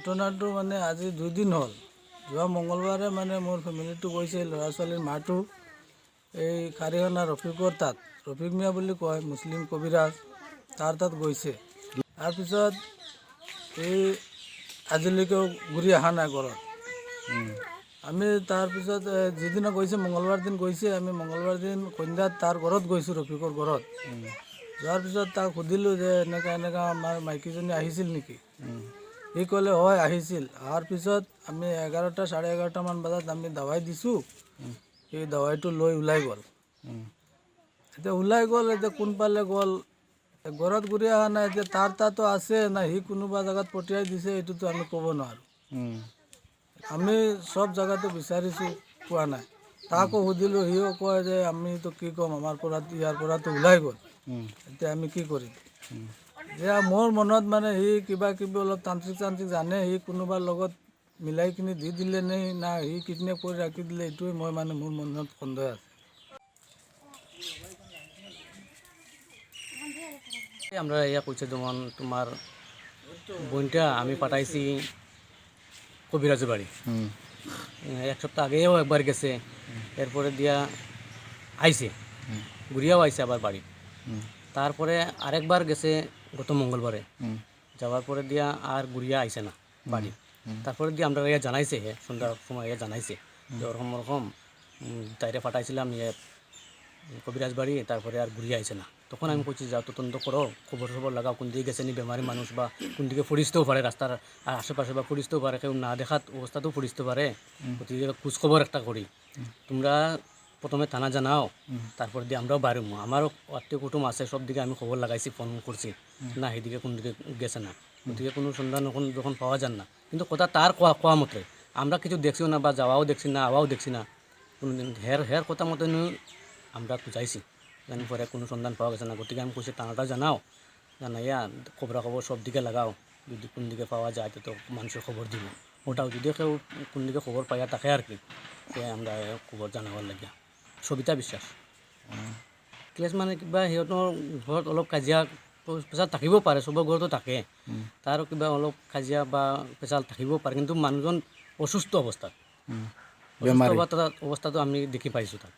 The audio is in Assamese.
ঘটনাটো মানে আজি 2 দিন হ'ল। যোৱা মঙলবাৰে মানে মোৰ ফেমিলিটো গৈছে, ল'ৰা ছোৱালীৰ মাটো এই কাৰিহানা ৰফিকৰ তাত, ৰফিক মিয়া বুলি কয়, মুছলিম কবিৰাজ, তাৰ তাত গৈছে। তাৰপিছত এই আজিলৈকেও ঘূৰি অহা নাই ঘৰত। আমি তাৰপিছত যিদিনা গৈছে, মঙলবাৰ দিন গৈছে, আমি মঙলবাৰ দিন সন্ধ্যাত তাৰ ঘৰত গৈছোঁ, ৰফিকৰ ঘৰত। যোৱাৰ পিছত তাক সুধিলোঁ যে এনেকুৱা আমাৰ মাইকীজনী আহিছিল নেকি? সি ক'লে হয় আহিছিল। অহাৰ পিছত আমি 11টা, 11:30মান বজাত আমি দাৱাই দিছোঁ, সেই দাৱাইটো লৈ ওলাই গ'ল। এতিয়া ওলাই গ'ল, এতিয়া কোনফালে গ'ল, ঘৰত ঘূৰি অহা নাই। এতিয়া তাৰ তাতো আছে না সি কোনোবা জেগাত পঠিয়াই দিছে, এইটোতো আমি ক'ব নোৱাৰোঁ। আমি চব জেগাটো বিচাৰিছোঁ, পোৱা নাই। তাকো সুধিলোঁ, সিও কয় যে আমিতো কি ক'ম, আমাৰ পৰা ইয়াৰ পৰাতো ওলাই গ'ল, এতিয়া আমি কি কৰিম? এতিয়া মোৰ মনত মানে সি কিবা কিবি অলপ তান্ত্ৰিক জানে, সি কোনোবাৰ লগত মিলাই কিনি দি দিলে নে না সি কিডনেপ কৰি ৰাখি দিলে, এইটোৱে মই মানে মোৰ মনত সন্দেহ আছে। আমরা ইয়া কইছে যেমন তোমার বোনটা আমি পাঠাইছি কবিরাজের বাড়ি, 1 সপ্তাহ আগেও একবার গেছে, এরপরে দিয়া আইছে, ঘুরিয়াও আইছে আবার বাড়ি। তারপরে আরেকবার গেছে গত মঙ্গলবারে, যাওয়ার পরে দিয়া আর ঘুরিয়া আইছে না বাড়ি। তারপরে দিয়ে আমরা ইয়া জানাইছে, সন্ধ্যার সময় ইয়া জানাইছে যে ওরকম ওরকম তাইরে পাঠাইছিলাম ইয়ে কবিরাজ বাড়ি, তারপরে আর ঘুরিয়ে আইছে না। তখন আমি কইছি যাও তদন্ত করো, খবর খবর লাগাও, কোন দিকে গেছে নি বেমারি মানুষ, বা কোন দিকে পরিচতেও পারে রাস্তার আশেপাশে, বা পরিচতেও পারে, কেউ না দেখাত অবস্থাতেও পরিচতে পারে। গতিকে খোঁজখবর একটা করি, তোমরা প্রথমে থানা জানাও, তারপর দিয়ে আমরাও বাড়িমু। আমারও আত্মীয় কুটুম আছে, সব দিকে আমি খবর লাগাইছি, ফোন করছি, না সেদিকে কোন দিকে গেছে না। গতিকে কোনো সন্ধান যখন পাওয়া যান না, কিন্তু কথা তার কোয়া মতে আমরা কিছু দেখছিও না, বা যাওয়াও দেখছি না, আওয়াও দেখছি না, কোনোদিন হের কথা মতে আমরা খুঁজাইছি, জানি পরে কোনো সন্ধান পাওয়া গেছে না। গতিকে আমি কইছি থানাটা জানাও, জানাইয়া খবরাখবর সব দিকে লাগাও, যদি কোন দিকে পাওয়া যায় তো মানুষের খবর দিব। ওটাও যদি কেউ কোন দিকে খবর পাইয়া থাকে আর কি, আমরা খবর জানাবার লাগে। সবিতা বিশ্বাস। কেছ মানে কিবা সিহঁতৰ ঘৰত অলপ কাজিয়া পেচাল থাকিব পাৰে, চবৰ ঘৰতো থাকে, তাৰ কিবা অলপ কাজিয়া বা পেচাল থাকিব পাৰে, কিন্তু মানুহজন অসুস্থ অৱস্থাত, অৱস্থাটো আমি দেখি পাইছোঁ তাক।